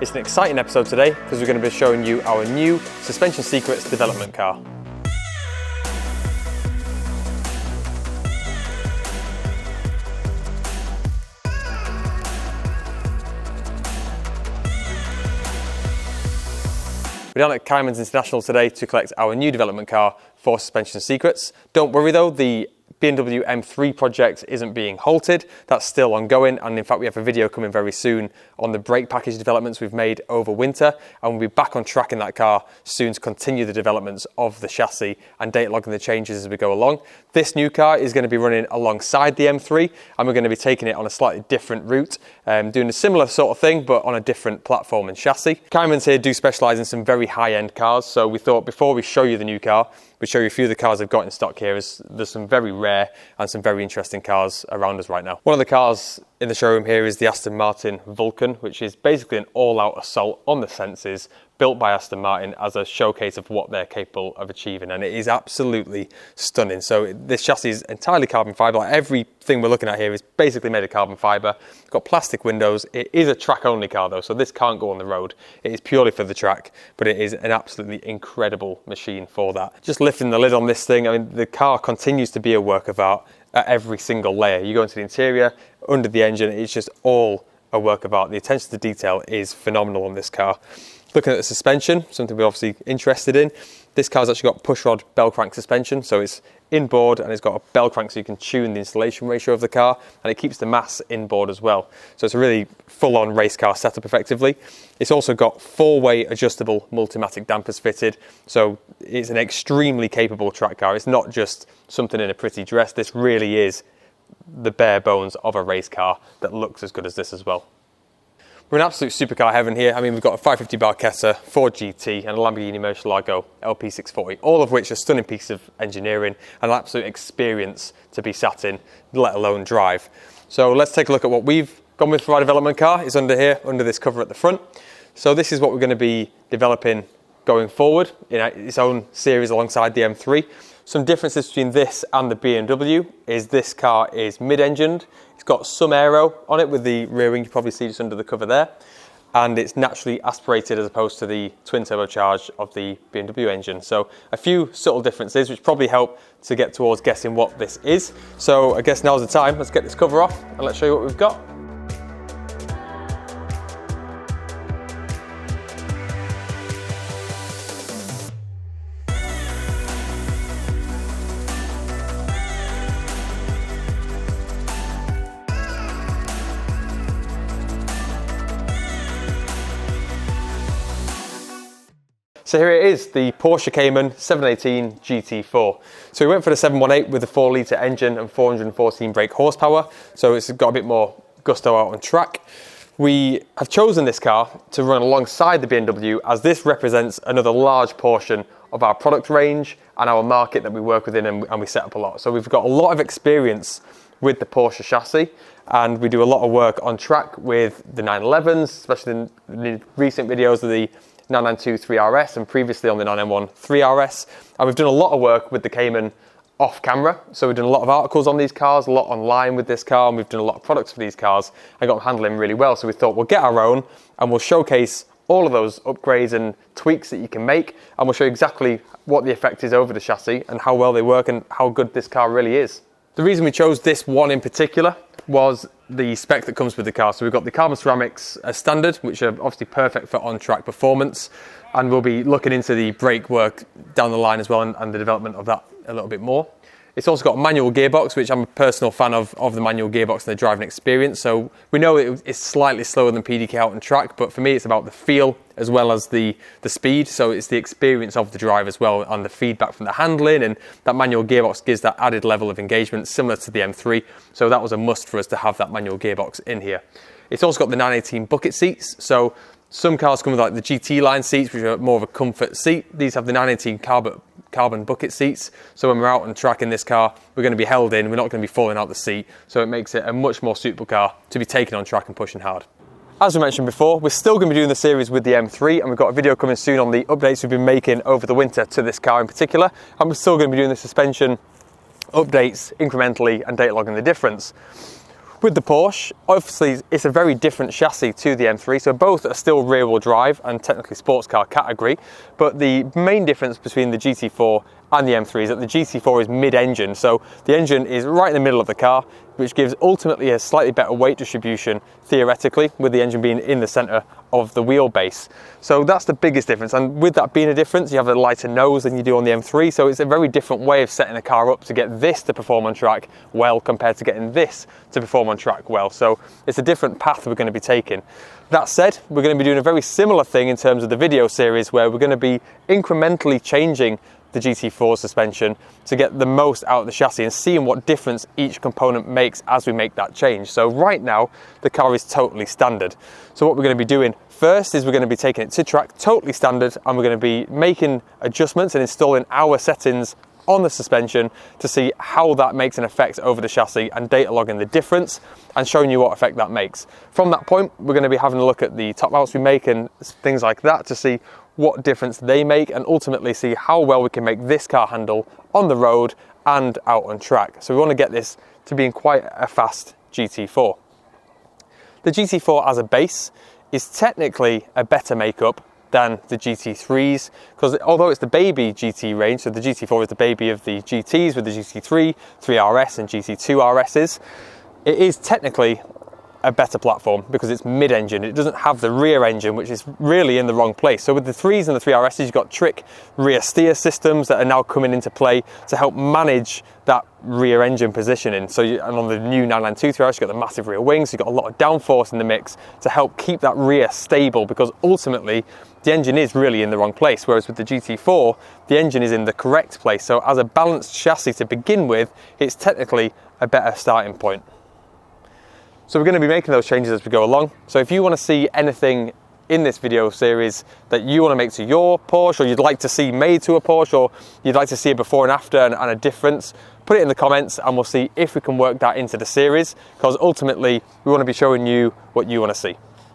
It's an exciting episode today because we're going to be showing you our new Suspension Secrets development car. We're down at Kaaimans International today to collect our new development car for Suspension Secrets. Don't worry though, the BMW M3 project isn't being halted. That's still ongoing, and in fact we have a video coming very soon on the brake package developments we've made over winter, and we'll be back on track in that car soon to continue the developments of the chassis and date logging the changes as we go along. This new car is going to be running alongside the M3, and we're going to be taking it on a slightly different route, doing a similar sort of thing but on a different platform and chassis. Kaaimans here do specialise in some very high-end cars, so we thought before we show you the new car, we'd show you a few of the cars they've got in stock here, as there's some very rare and some very interesting cars around us right now. One of the cars in the showroom here is the Aston Martin Vulcan, which is basically an all-out assault on the senses, built by Aston Martin as a showcase of what they're capable of achieving, and it is absolutely stunning. So this chassis is entirely carbon fibre. Like everything we're looking at here is basically made of carbon fibre. It's got plastic windows. It is a track-only car though, so this can't go on the road. It is purely for the track, but it is an absolutely incredible machine for that. Just lifting the lid on this thing, I mean, the car continues to be a work of art at every single layer. You go into the interior, under the engine, it's just all a work of art. The attention to detail is phenomenal on this car. Looking at the suspension, something we're obviously interested in. This car's actually got push rod bell crank suspension, so it's inboard and it's got a bell crank so you can tune the installation ratio of the car, and it keeps the mass inboard as well. So it's a really full-on race car setup effectively. It's also got four-way adjustable multimatic dampers fitted, so it's an extremely capable track car. It's not just something in a pretty dress. This really is the bare bones of a race car that looks as good as this as well. We're in absolute supercar heaven here. I mean, we've got a 550 Barchetta, Ford GT and a Lamborghini Murcielago LP640, all of which are stunning pieces of engineering and an absolute experience to be sat in, let alone drive. So let's take a look at what we've gone with for our development car. It's under here, under this cover at the front. So this is what we're going to be developing going forward in its own series alongside the M3. Some differences between this and the BMW is this car is mid-engined. It's got some aero on it with the rear wing, you probably see just under the cover there, and it's naturally aspirated as opposed to the twin turbocharged of the BMW engine. So a few subtle differences which probably help to get towards guessing what this is. So I guess now's the time. Let's get this cover off and let's show you what we've got. So here it is, the Porsche Cayman 718 GT4. So we went for the 718 with a 4-litre engine and 414 brake horsepower, so it's got a bit more gusto out on track. We have chosen this car to run alongside the BMW as this represents another large portion of our product range and our market that we work within and we set up a lot. So we've got a lot of experience with the Porsche chassis, and we do a lot of work on track with the 911s, especially in the recent videos of the 992 3RS and previously on the 991 3RS. And we've done a lot of work with the Cayman off camera. So we've done a lot of articles on these cars, a lot online with this car, and we've done a lot of products for these cars and got them handling really well. So we thought we'll get our own and we'll showcase all of those upgrades and tweaks that you can make, and we'll show you exactly what the effect is over the chassis and how well they work and how good this car really is. The reason we chose this one in particular was the spec that comes with the car. So we've got the carbon ceramics as standard, which are obviously perfect for on-track performance, and we'll be looking into the brake work down the line as well and the development of that a little bit more. It's also got a manual gearbox, which I'm a personal fan of the manual gearbox and the driving experience. So we know it's slightly slower than PDK out on track, but for me it's about the feel as well as the speed. So it's the experience of the drive as well and the feedback from the handling, and that manual gearbox gives that added level of engagement similar to the M3. So that was a must for us to have that manual gearbox in here. It's also got the 918 bucket seats. So some cars come with like the GT line seats, which are more of a comfort seat. These have the 918 carbon bucket seats. So when we're out on track in this car, we're going to be held in, we're not going to be falling out the seat. So it makes it a much more suitable car to be taken on track and pushing hard. As we mentioned before, we're still going to be doing the series with the M3, and we've got a video coming soon on the updates we've been making over the winter to this car in particular. And we're still going to be doing the suspension updates incrementally and data logging the difference. With the Porsche, obviously it's a very different chassis to the M3, so both are still rear-wheel drive and technically sports car category, but the main difference between the GT4 and the M3 is that the GT4 is mid-engine, so the engine is right in the middle of the car, which gives ultimately a slightly better weight distribution, theoretically, with the engine being in the centre of the wheelbase. So that's the biggest difference, and with that being a difference, you have a lighter nose than you do on the M3, so it's a very different way of setting a car up to get this to perform on track well compared to getting this to perform on track well. So it's a different path we're going to be taking. That said, we're going to be doing a very similar thing in terms of the video series, where we're going to be incrementally changing the GT4 suspension to get the most out of the chassis and seeing what difference each component makes as we make that change. So right now, the car is totally standard. So what we're going to be doing first is we're going to be taking it to track totally standard, and we're going to be making adjustments and installing our settings on the suspension to see how that makes an effect over the chassis, and data logging the difference and showing you what effect that makes. From that point, we're going to be having a look at the top mounts we make and things like that to see what difference they make, and ultimately see how well we can make this car handle on the road and out on track. So we want to get this to being quite a fast GT4. The GT4 as a base is technically a better makeup than the GT3s, because although it's the baby GT range, so the GT4 is the baby of the GTs with the GT3, 3RS and GT2 RSs, it is technically a better platform because it's mid-engine. It doesn't have the rear engine, which is really in the wrong place. So with the 3s and the 3RSs, you've got trick rear steer systems that are now coming into play to help manage that rear engine positioning. So and on the new 992 3RS, you've got the massive rear wings, you've got a lot of downforce in the mix to help keep that rear stable, because ultimately the engine is really in the wrong place, whereas with the GT4, the engine is in the correct place. So as a balanced chassis to begin with, it's technically a better starting point. So we're going to be making those changes as we go along. So if you want to see anything in this video series that you want to make to your Porsche, or you'd like to see made to a Porsche, or you'd like to see a before and after and a difference, put it in the comments and we'll see if we can work that into the series, because ultimately we want to be showing you what you want to see.